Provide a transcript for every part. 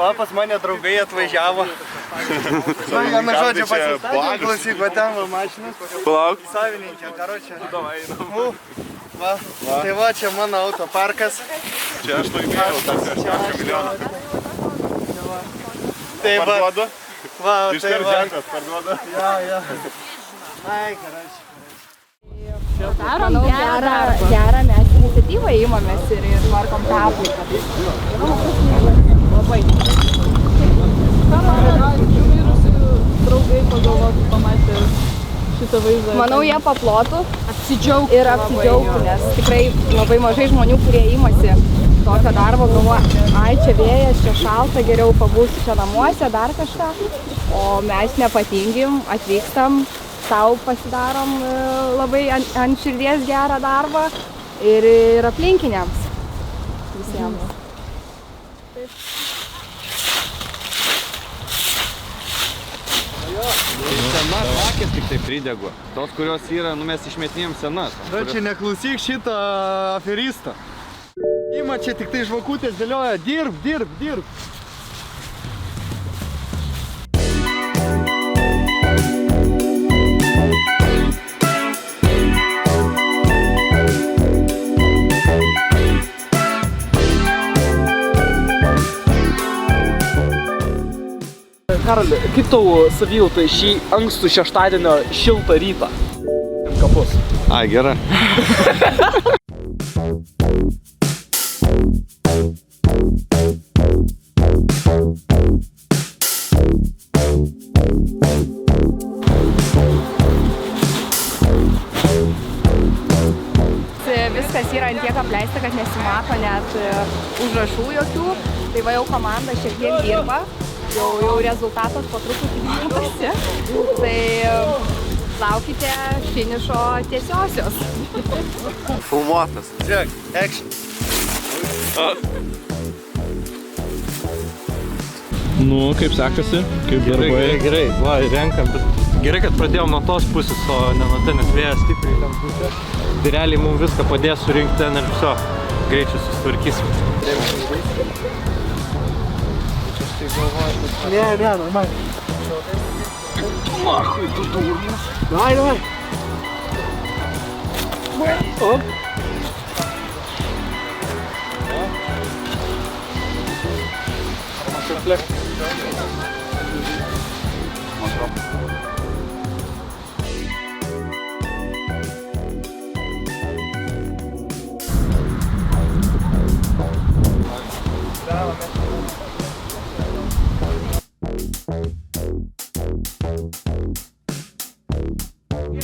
Va, pas mane draugai atvažiavo. Vienu žodžiu pasistatė, klausyk, va ten va mašinas. Palauk. Savininkė, karočią. Va, tai va, čia mano autoparkas. Čia aš laimėjau tą 16 milijoną. Tai va, Parduodu? va, Iš tai kart va. ženklas parduodu. Jo. Ai, karočią. Darom gerą mes iniciatyvą įmamės ir tvarkom tą aplinką. Labai. Draugai pagalvotų pamatę šitą vaizdą. Manau, jie paplotų ir apsidžiaugtų, nes tikrai labai mažai žmonių, kurie imasi tokio darbo, galvoja, ai, čia vėjas, čia šalta, geriau pabūsiu čia namuose, dar kažką. O mes nepatingim, atvykstam, sau pasidarom labai ant širdies gerą darbą ir aplinkiniams visiems. Sena šakės tik tai pridegu. Tos, kurios yra, mes išmetinėjom senas. Čia neklausyk šitą aferistą. Ima čia tik tai žvakutės dėlioja, dirb. Karoli, kaip tau savijauta šį ankstų šeštadienio šiltą rytą? Kapus. Ai, gera. Viskas yra ant tiek apleista, kad nesimato net užrašų jokių. Tai va jau komanda šiek tiek dirba. Jau rezultatas po truputį matosi. Tai laukite finišo tiesiosios. Filmuotas. Žiūrėk, action. Nu, kaip sekasi? Kaip darbai? Gerai, va, renkam, bet gerai, kad pradėjom nuo tos pusės, o ne nuo ten, nes vėjas stipriai ten pusė. Tai realiai mums viską padės surinkti ten ir viso greičiau susitvarkysim. Ne, normaliai. Mahui, tu durnas. Davai. O?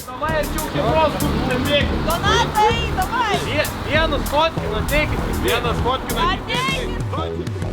Давай, Arčiau, Hebros, kur ten bėgi. Donatai, davai! Vienas fotkino, ateikit. Vienas fotkino, ateikit.